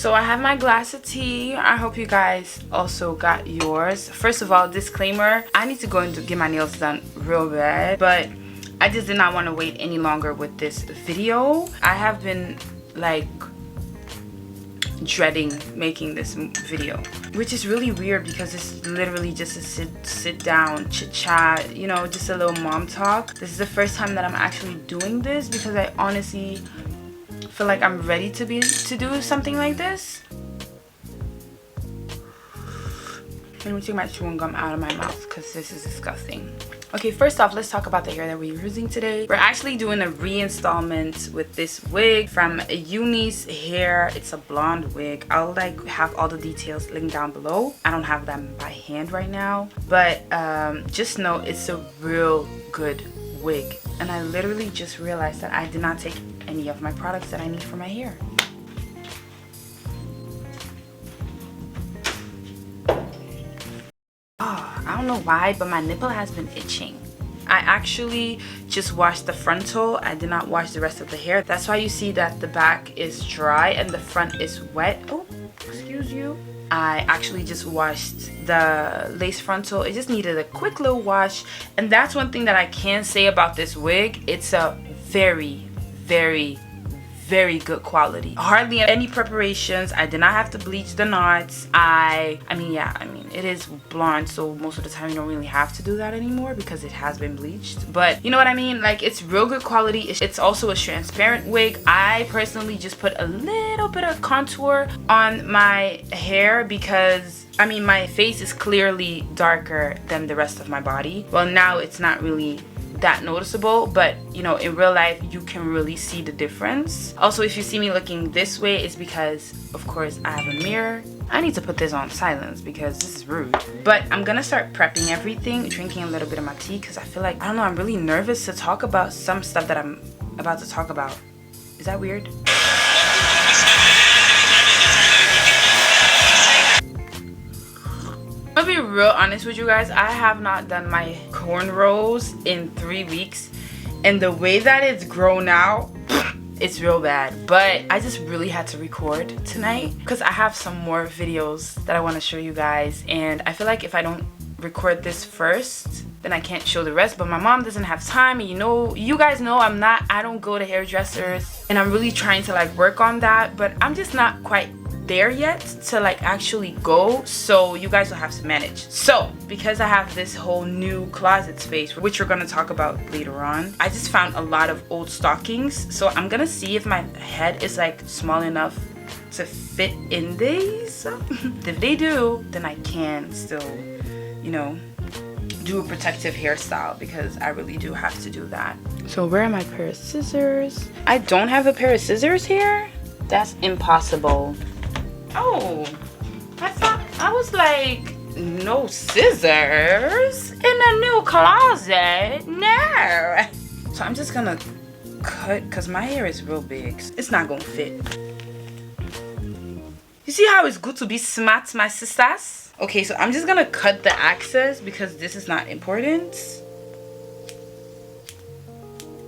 So I have my glass of tea. I hope you guys also got yours. First of all, disclaimer, I need to go and get my nails done real bad, but I just did not want to wait any longer with this video. I have been like dreading making this video, which is really weird because it's literally just a sit down chit chat, you know, just a little mom talk. This is the first time that I'm actually doing this because I honestly feel like I'm ready to do something like this. Let me take my chewing gum out of my mouth because this is disgusting. Okay, first off, let's talk about the hair that we're using today. We're actually doing a reinstallment with this wig from Unice hair. It's a blonde wig. I'll like have all the details linked down below. I don't have them by hand right now, but just know it's a real good wig. And I literally just realized that I did not take any of my products that I need for my hair. I don't know why, but my nipple has been itching. I actually just washed the frontal. I did not wash the rest of the hair. That's why you see that the back is dry and the front is wet. Oh, excuse you. I actually just washed the lace frontal. It just needed a quick little wash. And that's one thing that I can say about this wig. It's a very, very, very good quality. Hardly any preparations. I did not have to bleach the knots. I mean it is blonde, so most of the time you don't really have to do that anymore because it has been bleached, but you know what I mean, like it's real good quality. It's also a transparent wig. I personally just put a little bit of contour on my hair because I mean my face is clearly darker than the rest of my body. Well, now it's not really that noticeable, but you know, in real life you can really see the difference. Also, if you see me looking this way, it's because of course I have a mirror. I need to put this on silence because this is rude. But I'm gonna start prepping everything, drinking a little bit of my tea because I feel like, I don't know, I'm really nervous to talk about some stuff that I'm about to talk about. Is that weird? I'll be real honest with you guys. I have not done my cornrows in 3 weeks, and the way that it's grown out, it's real bad. But I just really had to record tonight because I have some more videos that I want to show you guys, and I feel like if I don't record this first, then I can't show the rest. But my mom doesn't have time, and you guys know I don't go to hairdressers, and I'm really trying to like work on that, but I'm just not quite there yet to like actually go, so you guys will have to manage. So because I have this whole new closet space, which we're gonna talk about later on, I just found a lot of old stockings, so I'm gonna see if my head is like small enough to fit in these. If they do, then I can still, you know, do a protective hairstyle because I really do have to do that. So where are my pair of scissors? I don't have a pair of scissors here. That's impossible. Oh, I was like, no scissors in a new closet, no. So I'm just gonna cut because my hair is real big. It's not gonna fit. You see how it's good to be smart, my sisters? Okay, so I'm just gonna cut the excess because this is not important.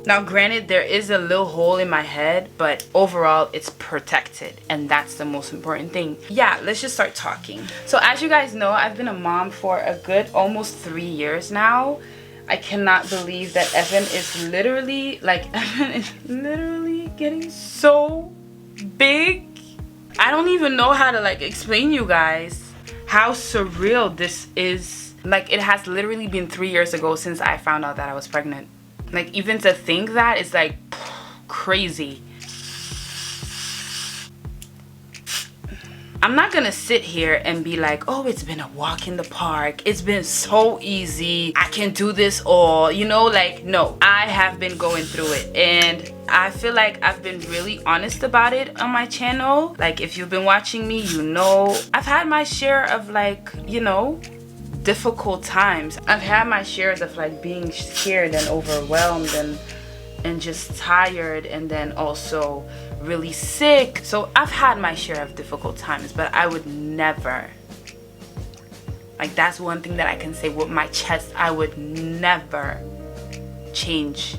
Now granted, there is a little hole in my head, but overall it's protected, and that's the most important thing. Yeah, let's just start talking. So as you guys know, I've been a mom for a good almost 3 years now. I cannot believe that Evan is literally getting so big. I don't even know how to like explain you guys how surreal this is. Like, it has literally been 3 years ago since I found out that I was pregnant. Like, even to think that is like crazy. I'm not gonna sit here and be like, oh, it's been a walk in the park, it's been so easy, I can do this all, you know, like, no. I have been going through it, and I feel like I've been really honest about it on my channel. Like, if you've been watching me, you know I've had my share of like, you know, difficult times. I've had my shares of like being scared and overwhelmed and just tired, and then also really sick. So I've had my share of difficult times, but I would never, like, that's one thing that I can say with my chest, I would never change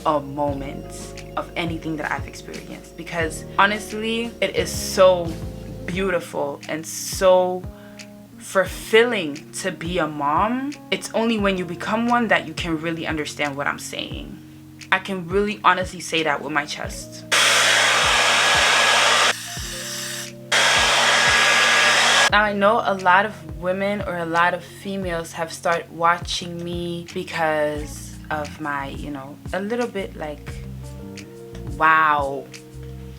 a moment of anything that I've experienced, because honestly it is so beautiful and so fulfilling to be a mom. It's only when you become one that you can really understand what I'm saying. I can really honestly say that with my chest. Now I know a lot of women or a lot of females have started watching me because of my, you know, a little bit like, wow,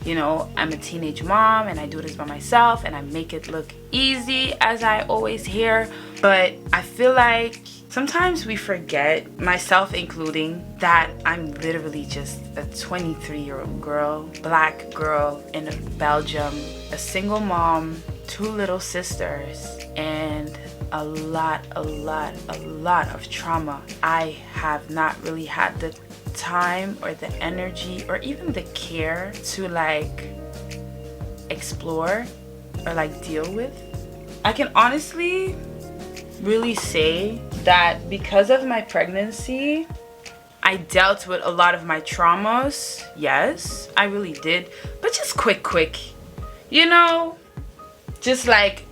you know, I'm a teenage mom and I do this by myself and I make it look easy, as I always hear. But I feel like sometimes we forget, myself including, that I'm literally just a 23-year-old girl, black girl in Belgium, a single mom, 2 little sisters, and a lot of trauma. I have not really had the time or the energy or even the care to like explore or like deal with. I can honestly really say that because of my pregnancy, I dealt with a lot of my traumas. Yes, I really did. But just quick, you know, just like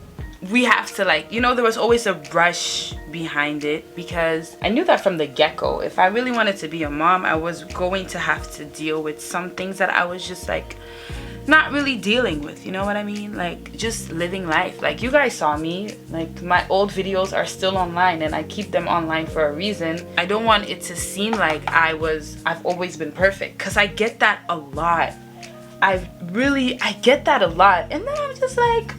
we have to, like, you know, there was always a rush behind it because I knew that from the get-go. If I really wanted to be a mom, I was going to have to deal with some things that I was just like not really dealing with, you know what I mean? Like just living life. Like you guys saw me, like my old videos are still online and I keep them online for a reason. I don't want it to seem like I've always been perfect, because I get that a lot. I get that a lot, and then I'm just like,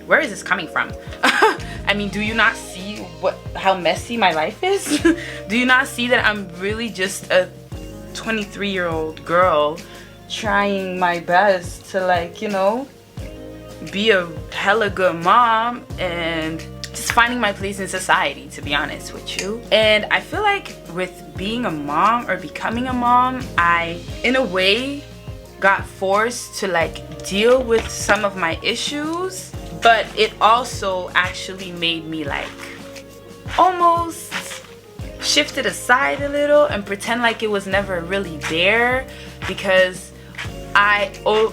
where is this coming from? I mean, do you not see how messy my life is? Do you not see that I'm really just a 23-year-old girl trying my best to, like, you know, be a hella good mom and just finding my place in society, to be honest with you? And I feel like with being a mom or becoming a mom, I, in a way, got forced to like deal with some of my issues, but it also actually made me like almost shift it aside a little and pretend like it was never really there, because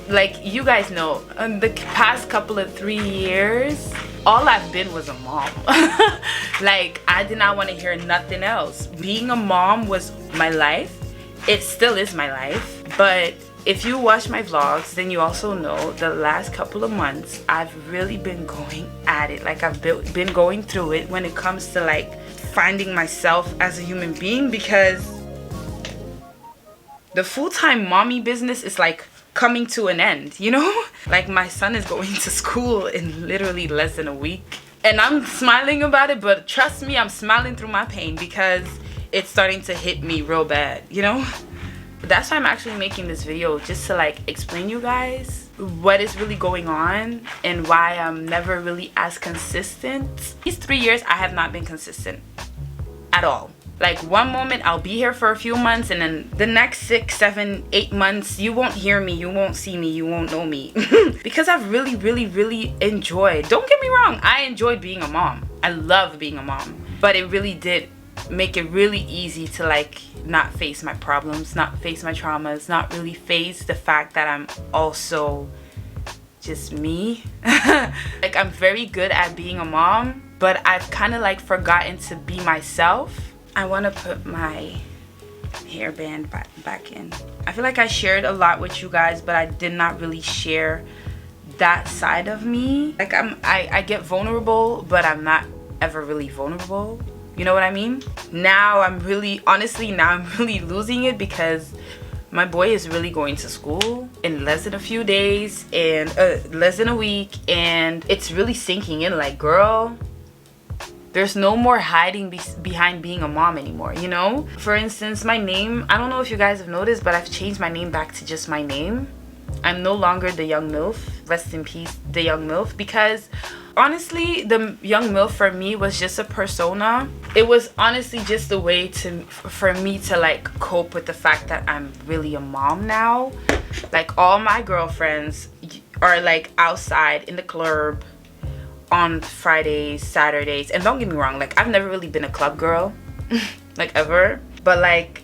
like you guys know, in the past couple of 3 years, all I've been was a mom. Like I did not want to hear nothing else. Being a mom was my life. It still is my life. But if you watch my vlogs, then you also know the last couple of months I've really been going at it. Like I've been going through it when it comes to like finding myself as a human being, because the full-time mommy business is like coming to an end, you know? Like my son is going to school in literally less than a week, and I'm smiling about it, but trust me, I'm smiling through my pain because it's starting to hit me real bad, you know? That's why I'm actually making this video, just to like explain you guys what is really going on and why I'm never really as consistent. These 3 years I have not been consistent at all. Like one moment I'll be here for a few months, and then the next 6, 7, 8 months you won't hear me, you won't see me, you won't know me. Because I've really enjoyed, don't get me wrong, I enjoyed being a mom. I love being a mom, but it really did make it really easy to like not face my problems, not face my traumas, not really face the fact that I'm also just me. Like I'm very good at being a mom, but I've kind of like forgotten to be myself. I want to put my hairband back in. I feel like I shared a lot with you guys, but I did not really share that side of me. Like I get vulnerable, but I'm not ever really vulnerable. You know what I mean? Now I'm really, honestly, now I'm really losing it because my boy is really going to school in less than a few days and less than a week, and it's really sinking in like, girl, there's no more hiding behind being a mom anymore, you know? For instance, my name, I don't know if you guys have noticed, but I've changed my name back to just my name. I'm no longer the young MILF. Rest in peace, the young MILF, because honestly, the young MILF for me was just a persona. It was honestly just a way for me to like cope with the fact that I'm really a mom now. Like all my girlfriends are like outside in the club on Fridays, Saturdays, and don't get me wrong, like I've never really been a club girl like ever, but like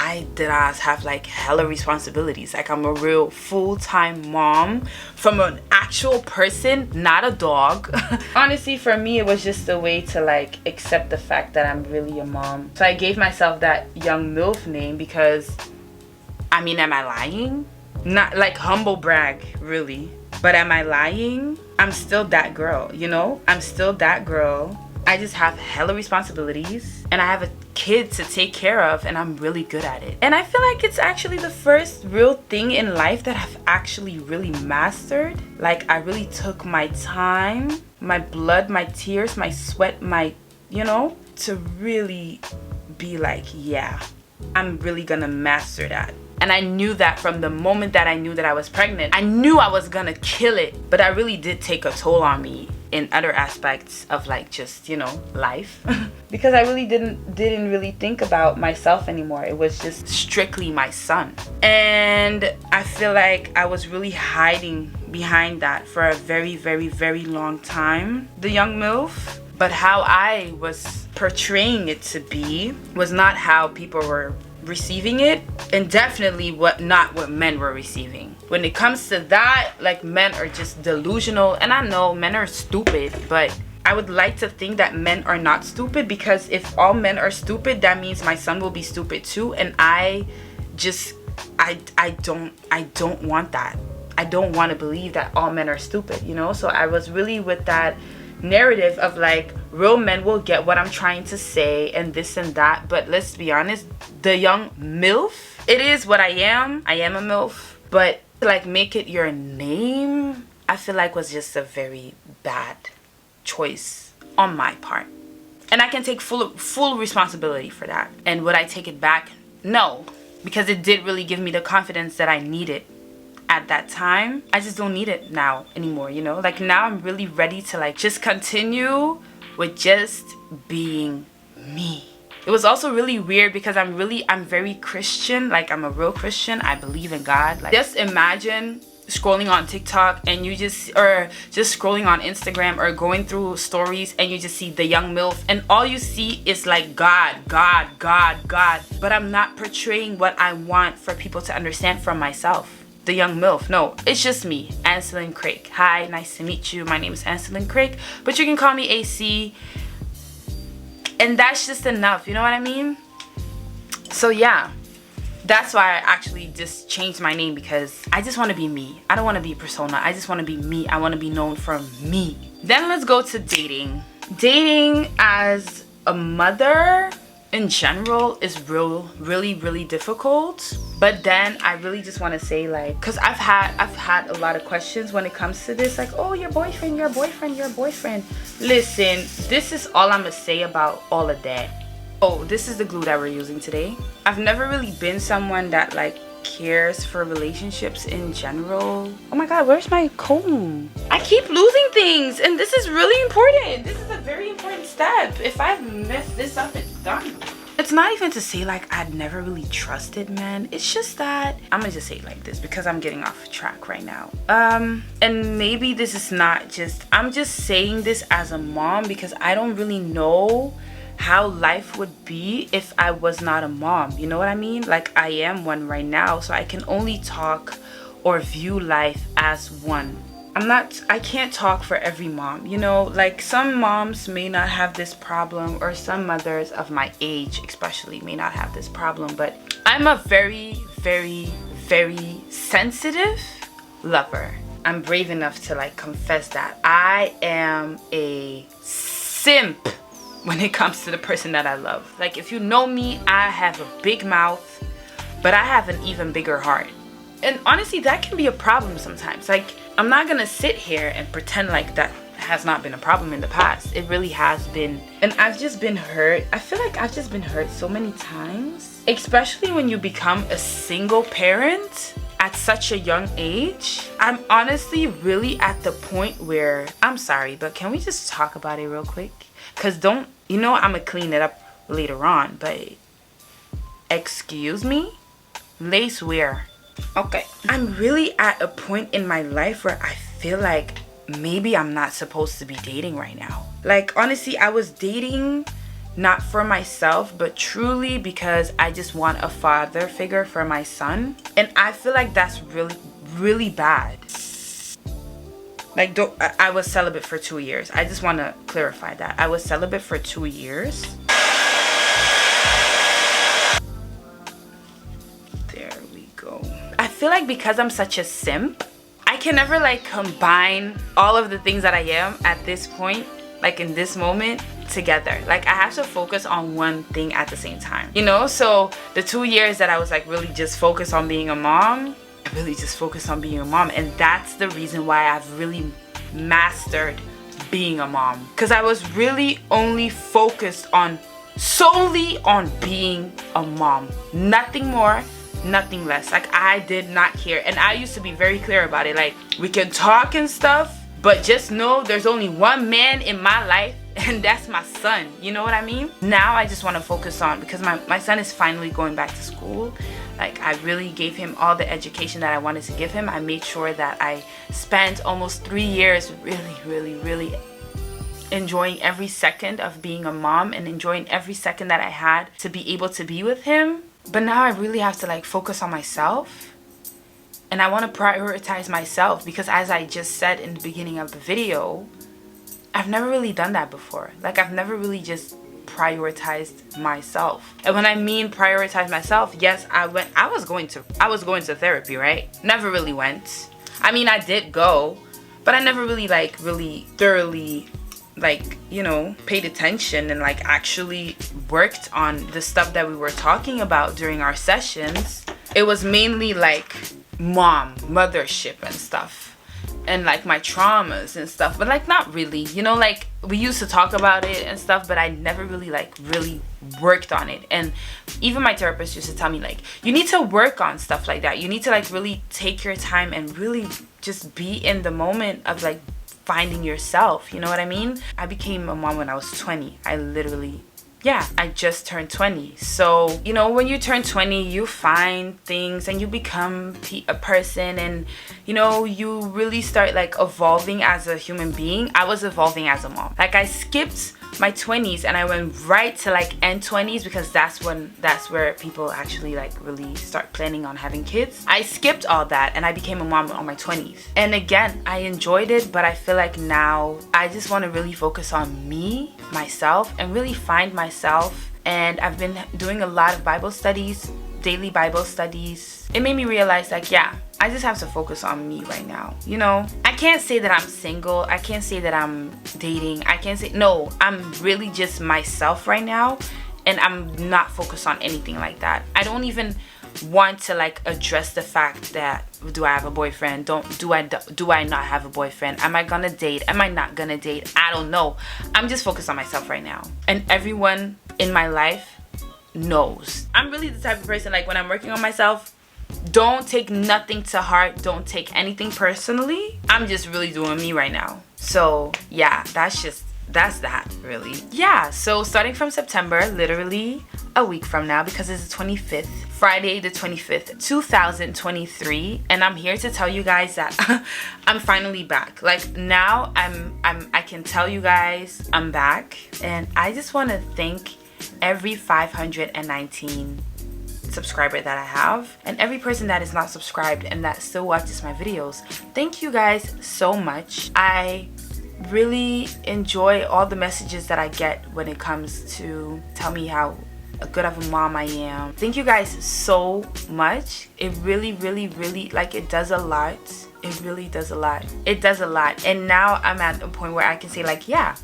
I did have like hella responsibilities. Like I'm a real full-time mom from an actual person, not a dog. Honestly, for me, it was just a way to like accept the fact that I'm really a mom. So I gave myself that young MILF name because, I mean, am I lying? Not like humble brag, really. But am I lying? I'm still that girl, you know? I'm still that girl. I just have hella responsibilities and I have a kid to take care of, and I'm really good at it. And I feel like it's actually the first real thing in life that I've actually really mastered. Like I really took my time, my blood, my tears, my sweat, my, you know, to really be like, yeah, I'm really gonna master that. And I knew that from the moment that I knew that I was pregnant. I knew I was gonna kill it, but I really did take a toll on me in other aspects of like just, you know, life. Because I really didn't really think about myself anymore. It was just strictly my son. And I feel like I was really hiding behind that for a very, very, very long time. The young MILF. But how I was portraying it to be was not how people were receiving it, and definitely not what men were receiving. When it comes to that, like, men are just delusional, and I know men are stupid, but I would like to think that men are not stupid, because if all men are stupid, that means my son will be stupid too, and I don't want that. I don't want to believe that all men are stupid, you know? So I was really with that narrative of like, real men will get what I'm trying to say and this and that. But let's be honest, the young MILF, it is what I am. I am a MILF. But like, make it your name, I feel like was just a very bad choice on my part. And I can take full responsibility for that. And would I take it back? No, because it did really give me the confidence that I needed at that time. I just don't need it now anymore, you know? Like, now I'm really ready to like just continue with just being me. It was also really weird because I'm very Christian. Like, I'm a real Christian. I believe in God. Like, just imagine scrolling on TikTok and you just scrolling on Instagram or going through stories and you just see the young MILF and all you see is like God. But I'm not portraying what I want for people to understand from myself. The young MILF. No, it's just me, Ansuline Craig. Hi, nice to meet you. My name is Ansuline Craig, but you can call me AC. And that's just enough, you know what I mean? So yeah, that's why I actually just changed my name, because I just want to be me. I don't want to be a persona. I just want to be me. I want to be known for me. Then let's go to dating. Dating as a mother in general is really difficult. But then I really just want to say, like, because I've had a lot of questions when it comes to this, like, oh, your boyfriend. Listen, this is all I'm gonna say about all of that. Oh, this is the glue that we're using today. I've never really been someone that like cares for relationships in general. Oh my god, where's my comb? I keep losing things, and this is really important. This is a very important step. If I mess this up, it's done. It's not even to say like I'd never really trusted men. It's just that I'm gonna just say it like this because I'm getting off track right now. And maybe this is not just, I'm just saying this as a mom because I don't really know how life would be if I was not a mom. You know what I mean? Like, I am one right now, so I can only talk or view life as one. I can't talk for every mom, you know? Like, some moms may not have this problem, or some mothers of my age especially may not have this problem, but I'm a very sensitive lover. I'm brave enough to like confess that I am a simp when it comes to the person that I love. Like, if you know me, I have a big mouth, but I have an even bigger heart. And honestly, that can be a problem sometimes. Like, I'm not gonna sit here and pretend like that has not been a problem in the past. It really has been. And I've just been hurt. I feel like I've just been hurt so many times. Especially when you become a single parent at such a young age. I'm honestly really at the point where, I'm sorry, but can we just talk about it real quick? Because I'm gonna clean it up later on, but excuse me? Lace wear. Okay. I'm really at a point in my life where I feel like maybe I'm not supposed to be dating right now. Like, honestly, I was dating not for myself, but truly because I just want a father figure for my son. And I feel like that's really, really bad. Like, I was celibate for 2 years. I just want to clarify that. I was celibate for 2 years. There we go. I feel like because I'm such a simp, I can never like combine all of the things that I am at this point, like in this moment, together. Like, I have to focus on one thing at the same time, you know? So the 2 years that I was like really just focused on being a mom, I really just focused on being a mom. And that's the reason why I've really mastered being a mom, because I was really only focused on solely on being a mom. Nothing more, nothing less. Like, I did not care. And I used to be very clear about it. Like, we can talk and stuff, but just know there's only one man in my life, and that's my son. You know what I mean? Now I just want to focus on, because my son is finally going back to school. Like, I really gave him all the education that I wanted to give him. I made sure that I spent almost 3 years really enjoying every second of being a mom and enjoying every second that I had to be able to be with him. But now I really have to like focus on myself, and I want to prioritize myself, because as I just said in the beginning of the video, I've never really done that before. Like, I've never really just prioritized myself. And when I mean prioritize myself, yes, I was going to therapy, right? Never really went. I mean, I did go, but I never really like really thoroughly like, you know, paid attention and like actually worked on the stuff that we were talking about during our sessions. It was mainly like mothership and stuff, and like my traumas and stuff, but like not really, you know, like we used to talk about it and stuff, but I never really like really worked on it. And even my therapist used to tell me like, you need to work on stuff like that. You need to like really take your time and really just be in the moment of like finding yourself, you know what I mean? I became a mom when I was 20. I just turned 20. So, you know, when you turn 20, you find things and you become a person, and, you know, you really start like evolving as a human being. I was evolving as a mom. Like, I skipped my 20s and I went right to like end 20s, because that's where people actually like really start planning on having kids. I skipped all that and I became a mom on my 20s. And again, I enjoyed it, but I feel like now I just want to really focus on me, myself, and really find myself. And I've been doing a lot of Bible studies, daily Bible studies. It made me realize like, yeah, I just have to focus on me right now. You know, I can't say that I'm single. I can't say that I'm dating. I can't say, no, I'm really just myself right now. And I'm not focused on anything like that. I don't even want to like address the fact that, do I have a boyfriend? Do I not have a boyfriend? Am I gonna date? Am I not gonna date? I don't know. I'm just focused on myself right now. And everyone in my life knows. I'm really the type of person, like, when I'm working on myself, don't take nothing to heart. Don't take anything personally. I'm just really doing me right now. So yeah, that's that really. Yeah, so starting from September, literally a week from now, because it's the 25th, Friday the 25th, 2023, and I'm here to tell you guys that I'm finally back. Like, now I can tell you guys I'm back, and I just want to thank every 519 subscriber that I have, and every person that is not subscribed and that still watches my videos. Thank you guys so much. I really enjoy all the messages that I get when it comes to tell me how good of a mom I am. Thank you guys so much. It really like, it does a lot. It really does a lot. It does a lot. And now I'm at a point where I can say like, yeah,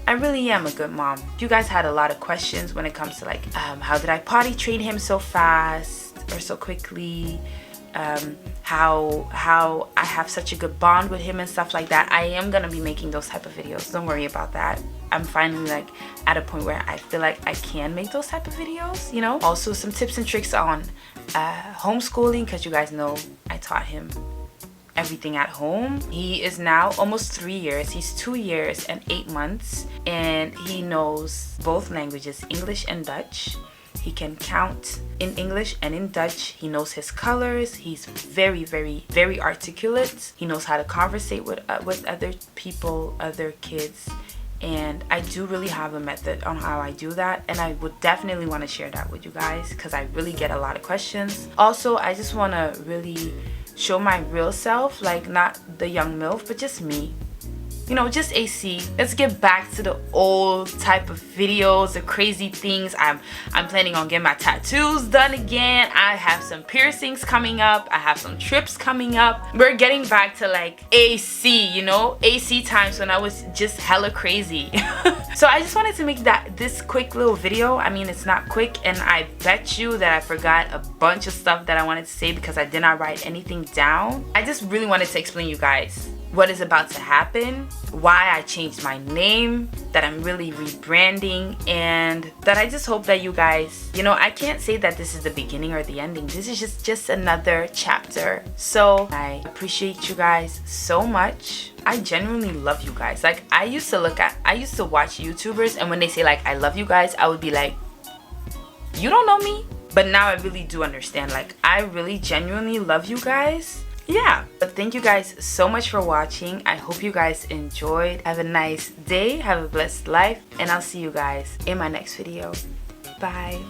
I really am a good mom. You guys had a lot of questions when it comes to like, how did I potty train him so fast or so quickly? How I have such a good bond with him and stuff like that. I am gonna be making those type of videos. Don't worry about that. I'm finally like at a point where I feel like I can make those type of videos, you know. Also some tips and tricks on homeschooling, because you guys know I taught him everything at home. He is now almost 3 years. He's 2 years and 8 months, and he knows both languages, English and Dutch. He can count in English and in Dutch. He knows his colors. He's very articulate. He knows how to conversate with other people, other kids. and I do really have a method on how I do that, and I would definitely want to share that with you guys because I really get a lot of questions. Also, I just want to really show my real self, like not the young MILF, but just me. You know, just AC. Let's get back to the old type of videos, the crazy things. I'm planning on getting my tattoos done again. I have some piercings coming up. I have some trips coming up. We're getting back to like AC, you know, AC times when I was just hella crazy. So I just wanted to make this quick little video. I mean, it's not quick, and I bet you that I forgot a bunch of stuff that I wanted to say because I did not write anything down. I just really wanted to explain you guys what is about to happen, why I changed my name, that I'm really rebranding, and that I just hope that you guys, you know, I can't say that this is the beginning or the ending. This is just another chapter. So I appreciate you guys so much. I genuinely love you guys. Like, I used to watch YouTubers, and when they say like I love you guys, I would be like, you don't know me? But now I really do understand. Like, I really genuinely love you guys. Yeah, but thank you guys so much for watching. I hope you guys enjoyed. Have a nice day, have a blessed life, and I'll see you guys in my next video. Bye.